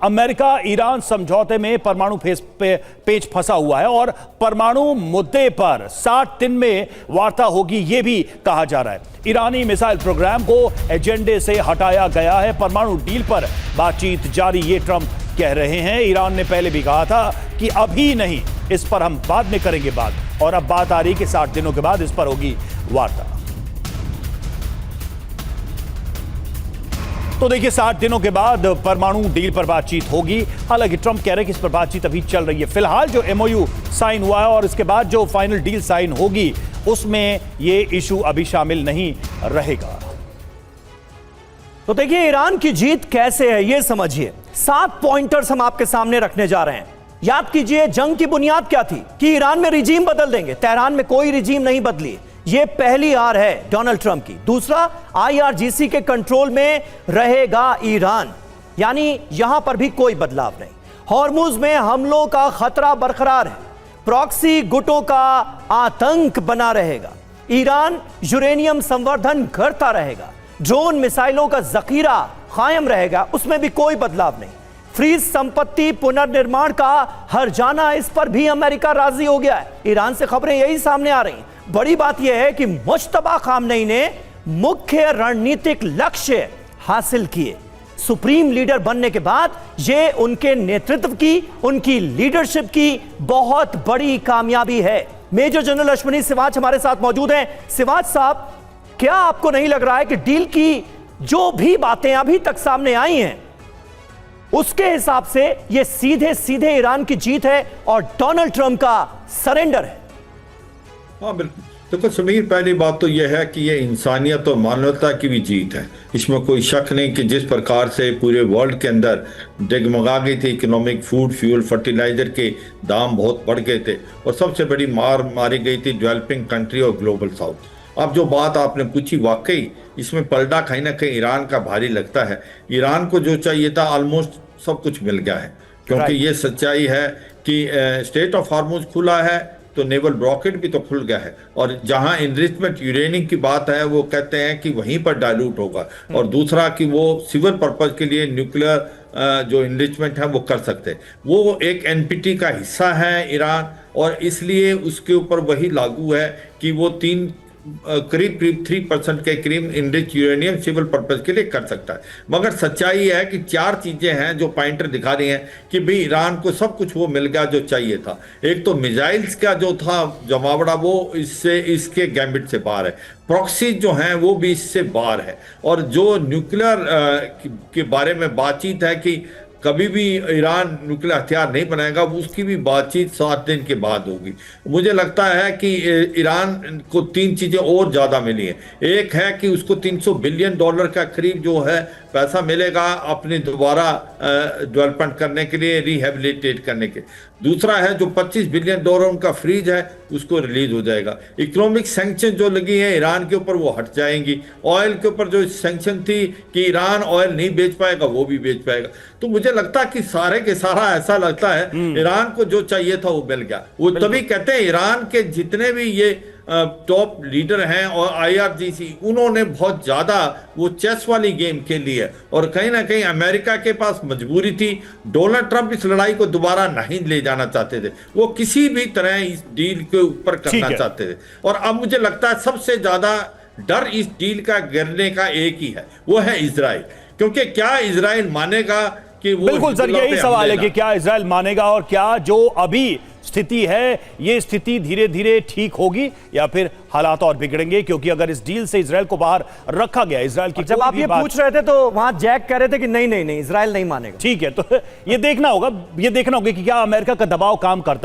America Iran समझौते में परमाणु पेच फंसा हुआ है और परमाणु मुद्दे पर 60 दिन में वार्ता होगी, यह भी कहा जा रहा है। ईरानी मिसाइल प्रोग्राम को एजेंडे से हटाया गया है। परमाणु डील पर बातचीत जारी, ये ट्रंप कह रहे हैं। ईरान ने पहले भी कहा था कि अभी नहीं, इस पर हम बाद में करेंगे बात, और अब बात आ रही कि 60 दिनों के बाद इस पर होगी वार्ता। तो देखिए, 60 दिनों के बाद परमाणु डील पर बातचीत होगी। हालांकि ट्रंप कह रहे हैं कि इस पर बातचीत अभी चल रही है। फिलहाल जो एमओयू साइन हुआ है और इसके बाद जो फाइनल डील साइन होगी, उसमें ये इशू अभी शामिल नहीं रहेगा। तो देखिए, ईरान की जीत कैसे है ये समझिए। 7 पॉइंटर्स हम आपके सामने रखने जा रहे हैं। याद कीजिए, जंग की बुनियाद क्या थी कि ईरान में रिजीम बदल देंगे। तेहरान में कोई रिजीम नहीं बदली, ये पहली हार है डोनाल्ड ट्रंप की। दूसरा, आईआरजीसी के कंट्रोल में रहेगा ईरान, यानी यहां पर भी कोई बदलाव नहीं। हॉर्मुज में हमलों का खतरा बरकरार है, प्रॉक्सी गुटों का आतंक बना रहेगा। ईरान यूरेनियम संवर्धन करता रहेगा, ड्रोन मिसाइलों का जखीरा कायम रहेगा, उसमें भी कोई बदलाव नहीं। फ्रीज संपत्ति पुनर्निर्माण का हर जाना, इस पर भी अमेरिका राजी हो गया है। ईरान से खबरें यही सामने आ रही। बड़ी बात यह है कि मुश्तबा खामनेई ने मुख्य रणनीतिक लक्ष्य हासिल किए। सुप्रीम लीडर बनने के बाद यह उनके नेतृत्व की, उनकी लीडरशिप की बहुत बड़ी कामयाबी है। मेजर जनरल अश्विनी सिवाच हमारे साथ मौजूद हैं। सिवाच साहब, क्या आपको नहीं लग रहा है कि डील की जो भी बातें अभी तक सामने आई हैं, उसके हिसाब से यह सीधे सीधे ईरान की जीत है और डोनाल्ड ट्रंप का सरेंडर है? हाँ बिल्कुल। देखो समीर, पहली बात तो यह है कि ये इंसानियत और मानवता की भी जीत है। इसमें कोई शक नहीं कि जिस प्रकार से पूरे वर्ल्ड के अंदर डगमगा गई थी इकोनॉमिक, फूड, फ्यूल, फर्टिलाइजर के दाम बहुत बढ़ गए थे और सबसे बड़ी मार मारी गई थी डेवलपिंग कंट्री और ग्लोबल साउथ। अब जो बात आपने पूछी, वाकई इसमें पलड़ा कहीं ना कहीं ईरान का भारी लगता है। ईरान को जो चाहिए था ऑलमोस्ट सब कुछ मिल गया है, क्योंकि ये सच्चाई है कि स्टेट ऑफ हॉर्मुज खुला है तो नेवल ब्लॉकेड भी तो खुल गया है, और जहां इनरिचमेंट यूरेनियम की बात है वो कहते हैं कि वहीं पर डाइल्यूट होगा, और दूसरा कि वो सिविल पर्पज के लिए न्यूक्लियर जो इनरिचमेंट है वो कर सकते हैं। वो एक एनपीटी का हिस्सा है ईरान, और इसलिए उसके ऊपर वही लागू है कि वो करीब 3% के करीब इनरिच यूरेनियम सिविल पर्पज के लिए कर सकता है। मगर सच्चाई है कि 4 चीजें हैं जो पॉइंटर दिखा रही हैं कि भाई ईरान को सब कुछ वो मिल गया जो चाहिए था। एक तो मिसाइल्स का जो था जमावड़ा, वो इसके गैम्बिट से बाहर है। प्रॉक्सी जो हैं वो भी इससे बाहर है, और जो न्यूक्लियर के बारे में बातचीत है कि कभी भी ईरान न्यूक्लियर हथियार नहीं बनाएगा, उसकी भी बातचीत 7 दिन के बाद होगी। मुझे लगता है कि ईरान को 3 चीज़ें और ज़्यादा मिली हैं। एक है कि उसको $300 बिलियन का करीब जो है पैसा मिलेगा अपनी दोबारा डेवलपमेंट करने के लिए, रिहेबिलिटेट करने के। दूसरा है जो $25 बिलियन उनका फ्रीज है, उसको रिलीज हो जाएगा। इकोनॉमिक सैंक्शन जो लगी है ईरान के ऊपर वो हट जाएंगी। ऑयल के ऊपर जो सैंक्शन थी कि ईरान ऑयल नहीं बेच पाएगा, वो भी बेच पाएगा। तो मुझे लगता है कि सारे के सारा ऐसा लगता है ईरान को जो चाहिए था वो मिल गया। वो तभी कहते हैं ईरान के जितने भी ये टॉप लीडर हैं और आईआरजीसी, उन्होंने बहुत ज्यादा वो चेस वाली गेम खेली है, और कहीं ना कहीं अमेरिका के पास मजबूरी थी। डोनाल्ड ट्रंप इस लड़ाई को दोबारा नहीं ले जाना चाहते थे, वो किसी भी तरह इस डील के ऊपर करना चाहते थे। और अब मुझे लगता है सबसे ज्यादा डर इस डील का गिरने का एक ही है, वो है इजराइल। क्योंकि क्या इजराइल मानेगा कि वो, बिल्कुल सर, यही सवाल है कि क्या इजराइल मानेगा, और क्या जो अभी स्थिति है ये स्थिति धीरे धीरे ठीक होगी या फिर हालात और बिगड़ेंगे। क्योंकि अगर इस डील से इजराइल को बाहर रखा गया, इजराइल की जब आप ये पूछ रहे थे तो वहां जैक कह रहे थे कि नहीं इजराइल नहीं मानेगा। ठीक है, तो ये देखना होगा कि क्या अमेरिका का दबाव काम करता है।